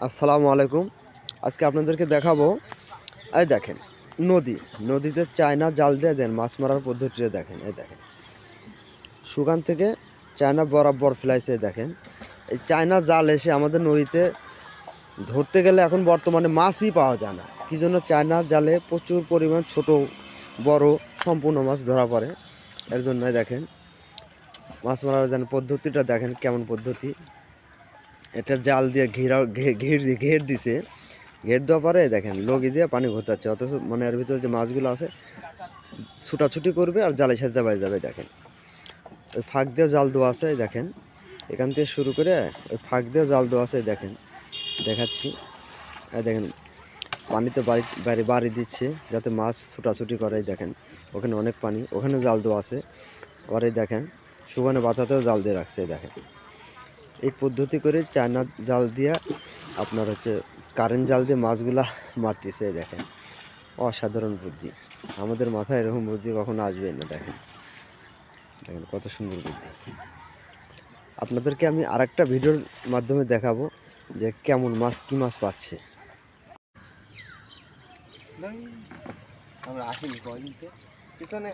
আসসালামু আলাইকুম। আজকে আপনাদেরকে দেখাবো, এই দেখেন নদীতে চায়না জাল দিয়ে দেন মাছ মারার পদ্ধতিটা দেখেন। এই দেখেন সুগান থেকে চায়না বরাবর ফেলাইছে। দেখেন এই চায়না জাল এসে আমাদের নদীতে ধরতে গেলে এখন বর্তমানে মাছই পাওয়া যায় না। কী জন্য? চায়না জালে প্রচুর পরিমাণ ছোট বড় সম্পূর্ণ মাছ ধরা পড়ে। এর জন্য দেখেন মাছ মারার যেন পদ্ধতিটা দেখেন কেমন পদ্ধতি। এটা জাল দিয়ে ঘের দিছে। ঘের দেওয়ার পরে দেখেন লগি দিয়ে পানি ঘোরাচ্ছে, অথচ মানে এর ভিতরে যে মাছগুলো আছে ছুটাছুটি করবে আর জালে সাজা পাই যাবে। দেখেন ওই ফাঁক দিয়ে জাল দেওয়া আছে। দেখেন এখান থেকে শুরু করে ওই ফাঁক দিয়ে জাল দেওয়া আছে। দেখেন দেখাচ্ছি। দেখেন পানিতে বাড়ি দিচ্ছে যাতে মাছ ছুটাছুটি করে। দেখেন ওখানে অনেক পানি, ওখানে জাল দেওয়া আছে। আবার এই দেখেন সুগানে বাঁচাতেও জাল দিয়ে রাখছে। দেখেন এই পদ্ধতি করে চায়না জাল দিয়ে আপনার হচ্ছে কারেন্ট জাল দিয়ে মাছগুলা মারতেছে। দেখেন অসাধারণ বুদ্ধি, আমাদের মাথায় এরকম বুদ্ধি কখনো আসবে না। দেখেন দেখেন কত সুন্দর বুদ্ধি। আপনাদেরকে আমি আরেকটা ভিডিওর মাধ্যমে দেখাবো যে কেমন মাছ, কি মাছ পাচ্ছে। আমরা আসিনি কয়দিন পিছনে